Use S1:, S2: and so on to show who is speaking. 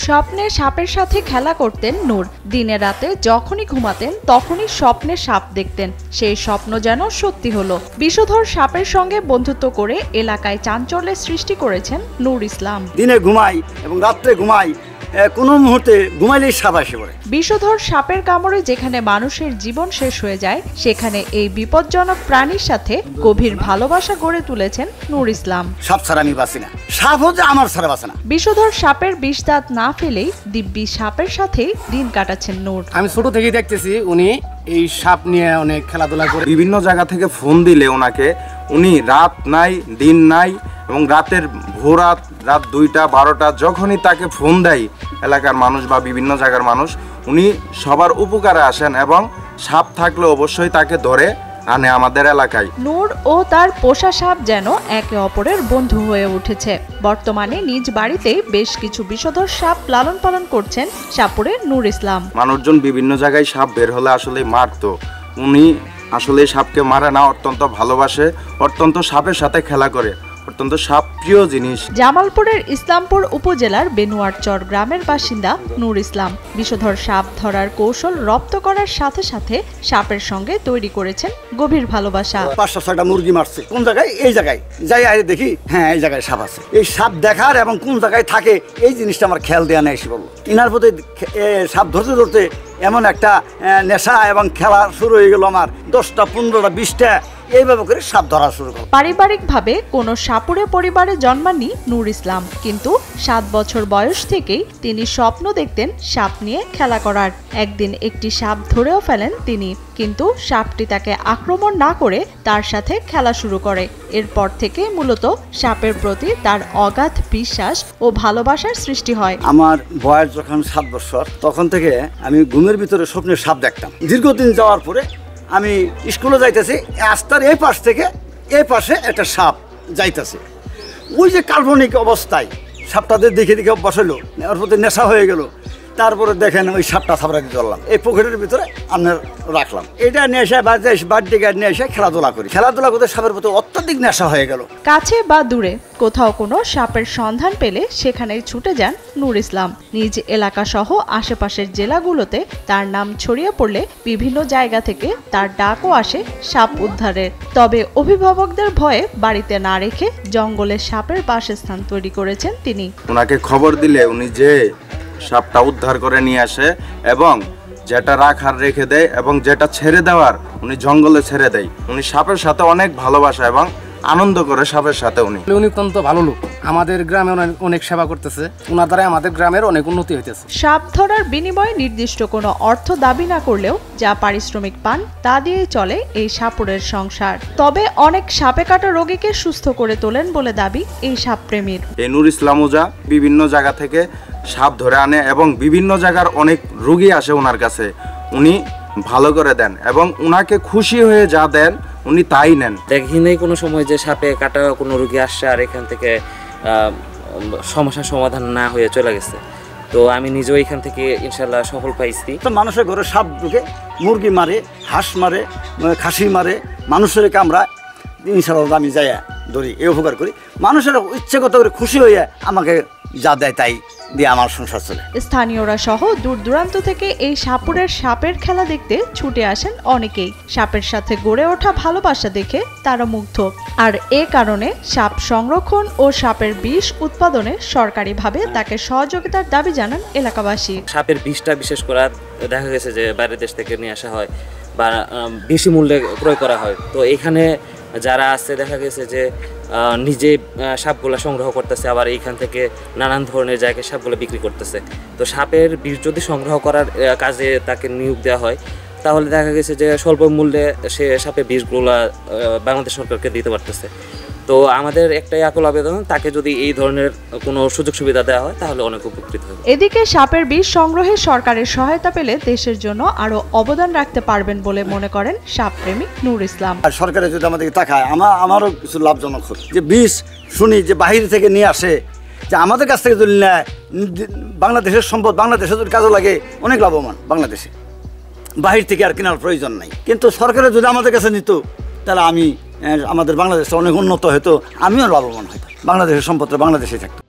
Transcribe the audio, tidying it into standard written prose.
S1: স্বপ্নে সাপের সাথে খেলা করতেন নূর। দিনে রাতে যখনই ঘুমাতেন তখনই স্বপ্নে সাপ দেখতেন। সেই স্বপ্ন যেন সত্যি হলো। বিষধর সাপের সঙ্গে বন্ধুত্ব করে এলাকায় চাঞ্চল্যের সৃষ্টি করেছেন নূর ইসলাম।
S2: দিনে ঘুমাই এবং রাত্রে ঘুমাই, কোনো মুহূর্তে ঘুমাইলেই সাপ আসে পড়ে।
S1: বিষধর সাপের কামড়ে যেখানে মানুষের জীবন শেষ হয়ে যায়, সেখানে এই বিপজ্জনক প্রাণীর সাথে গভীর ভালোবাসা গড়ে তুলেছেন নূর ইসলাম।
S2: সাপ ছাড়া আমি বাঁচি না, সাপ হচ্ছে আমার ছাড়া বাঁচে না।
S1: বিষধর সাপের বিষ দাঁত না ফেলেই দিব্যি সাপের সাথেই দিন কাটাচ্ছেন নূর।
S3: আমি ছোট থেকেই দেখতেছি উনি এই সাপ নিয়ে অনেক খেলাধুলা করে।
S4: বিভিন্ন জায়গা থেকে ফোন দিলে ওনাকে, উনি রাত নাই দিন নাই এবং রাতের ভোরাত, রাত 2টা 12টা যখনই তাকে ফোন দেয় এলাকার মানুষ বা বিভিন্ন জায়গার মানুষ, উনি সবার উপকারে আসেন এবং সাপ থাকলে অবশ্যই তাকে ধরে আনে আমাদের এলাকায়।
S1: নূর ও তার পোষা সাপ যেন একে অপরের বন্ধু হয়ে উঠেছে। বর্তমানে নিজ বাড়িতেই বেশ কিছু বিষধর সাপ লালন পালন করছেন সাপুরে নূর ইসলাম।
S4: মানুষজন বিভিন্ন জায়গায় সাপ বের হলে আসলে মারতো, উনি আসলে সাপকে মারে না, অত্যন্ত ভালোবাসে, অত্যন্ত সাপের সাথে খেলা করে, অত্যন্ত সাপ প্রিয় জিনিস।
S1: জামালপুরের ইসলামপুর উপজেলার বেনুয়ারচর গ্রামের বাসিন্দা নূর ইসলাম বিষধর সাপ ধরার কৌশল রপ্ত করার সাথে সাথে সাপের সঙ্গে তৈরি করেছেন গভীর ভালোবাসা।
S2: 5-6টা মুরগি মারছে, কোন জায়গায়, এই জায়গায় যাই আরে দেখি, হ্যাঁ এই জায়গায় সাপ আছে। এই সাপ দেখার এবং কোন জায়গায় থাকে এই জিনিসটা আমার খেয়াল দেওয়া নেই। এসে বলবো ইনার প্রতি সাপ ধরতে ধরতে এমন একটা নেশা এবং খেলা শুরু হয়ে গেল আমার। 10টা 15টা 20টা এইভাবে করে সাপ ধরা শুরু করল।
S1: পারিবারিকভাবে কোনো সাপুরে পরিবারে জন্মাননি নূর ইসলাম, কিন্তু 7 বছর বয়স থেকেই তিনি স্বপ্ন দেখতেন সাপ নিয়ে খেলা করার। একদিন একটি সাপ ধরেও ফেলেন তিনি, কিন্তু সাপটি তাকে আক্রমণ না করে তার সাথে খেলা শুরু করে। এরপর থেকে মূলত সাপের প্রতি তার অগাধ বিশ্বাস ও ভালোবাসার সৃষ্টি হয়।
S2: আমার বয়স যখন 7 বছর, তখন থেকে আমি ঘুমের ভিতরে স্বপ্নে সাপ দেখতাম। দীর্ঘদিন যাওয়ার পরে আমি স্কুলে যাইতেছি, রাস্তার এই পাশ থেকে এই পাশে একটা সাপ যাইতেছে। ওই যে কাল্পনিক অবস্থায় সাপটাদের দেখে দেখে অভ্যাস হলো, ওর প্রতি নেশা হয়ে গেল। তারপরে দেখেন ওই সাপটা থাপড়া দিয়ে ধরলাম, এই পকেটের ভিতরে আপনার রাখলাম। এটা নেশা বাড়িতে নিয়ে এসে খেলাধুলা করি, খেলাধুলা করতে সাপের প্রতি অত্যধিক নেশা হয়ে গেল।
S1: কাছে বা দূরে কোথাও কোনো সাপের সন্ধান পেলে সেখানেই ছুটে যান নূর ইসলাম। নিজ এলাকা সহ আশেপাশের জেলাগুলোতে তার নাম ছড়িয়ে পড়লে বিভিন্ন জায়গা থেকে তার ডাকও আসে সাপ উদ্ধারের। তবে অভিভাবকদের ভয়ে বাড়িতে না রেখে জঙ্গলে সাপের বাসস্থান তৈরি করেছেন তিনি।
S4: ওনাকে খবর দিলে উনি যে সাপটা উদ্ধার করে নিয়ে আসে এবং যেটা রাখার রেখে দেয় এবং যেটা ছেড়ে দেওয়ার উনি জঙ্গলে ছেড়ে দেয়। উনি সাপের সাথে অনেক ভালোবাসা এবং আনন্দ করে সাপের সাথে। উনি
S3: অত্যন্ত ভালো লোক, আমাদের গ্রামে অনেক সেবা করতেছে, ওনার দ্বারা আমাদের গ্রামের অনেক উন্নতি হইতেছে।
S1: সাপ ধরার বিনিময়ে নির্দিষ্ট কোনো অর্থ দাবি না করলেও যা পারিশ্রমিক পান তা দিয়েই চলে এই সাপুরের সংসার। তবে অনেক সাপে কাটা রোগীকে সুস্থ করে তোলেন বলে দাবি এই সাপ প্রেমীর।
S4: এই নূর ইসলাম ওঝা বিভিন্ন জায়গা থেকে সাপ ধরে আনে এবং বিভিন্ন জায়গার অনেক রোগী আসে ওনার কাছে, উনি ভালো করে দেন এবং উনাকে খুশি হয়ে যা দেন উনি তাই নেন।
S5: দেখি নেই কোনো সময় যে সাপে কাটা কোনো রোগী আসছে আর এখান থেকে সমস্যার সমাধান না হয়ে চলে গেছে। তো আমি নিজেও এখান থেকে ইনশাল্লাহ সফল পাইছি।
S2: তো মানুষের ঘরে সাপ ঢুকে, মুরগি মারে, হাঁস মারে, খাসি মারে, মানুষের কামড়ায়, ইনশাল্লাহ আমি যাই ধরি, এই উপকার করি। মানুষের ইচ্ছেগত করে খুশি হয়ে আমাকে যা দেয় তাই দিয়ে আমার সংসার চলে।
S1: স্থানীয়রা সহ দূর দূরান্ত থেকে এই সাপুরের সাপের খেলা দেখতে ছুটে আসেন অনেকেই। সাপের সাথে গড়ে ওঠা ভালোবাসা দেখে তারা মুগ্ধ। আর এ কারণে সাপ সংরক্ষণ ও সাপের বিষ উৎপাদনে সরকারিভাবে তাকে সহযোগিতার দাবি জানান এলাকাবাসী।
S5: সাপের বিষটা বিশেষ করে দেখা গেছে যে বাইরের দেশ থেকে নিয়ে আসা হয় বা বেশি মূল্যে ক্রয় করা হয়। তো এখানে যারা আছে দেখা গেছে যে নিজে সাপগুলো সংগ্রহ করতেছে, আবার এইখান থেকে নানান ধরনের জায়গায় সাপগুলো বিক্রি করতেছে। তো সাপের বিষ যদি সংগ্রহ করার কাজে তাকে নিয়োগ দেওয়া হয় তাহলে দেখা গেছে যে স্বল্প মূল্যে সে সাপের বিষগুলো বাংলাদেশ সরকারকে দিতে পারতেছে। তো আমাদের একটাই আকুল আবেদন, তাকে যদি এই ধরনের কোনো সুযোগ সুবিধা দেওয়া হয় তাহলে অনেক উপকৃত হবে।
S1: এদিকে সাপের বিষ সংগ্রহে সরকারের সহায়তা পেলে দেশের জন্য আরো অবদান রাখতে পারবেন বলে মনে করেন সাপপ্রেমী নূর ইসলাম।
S2: আর সরকারের যদি আমাদেরকে তাকায়, আমারও কিছু লাভজনক হতো। যে বিষ শুনি যে বাহির থেকে নিয়ে আসে, যে আমাদের কাছ থেকে যদি নেয়, বাংলাদেশের সম্পদ বাংলাদেশে যদি কাজে লাগে অনেক লাভবান বাংলাদেশে, বাহির থেকে আর কেনার প্রয়োজন নাই। কিন্তু সরকারের যদি আমাদের কাছে নিত তাহলে আমাদের বাংলাদেশে অনেক উন্নত হতো, আমিও লাভবান হইতাম, বাংলাদেশের সম্পদটা বাংলাদেশে থাকতো।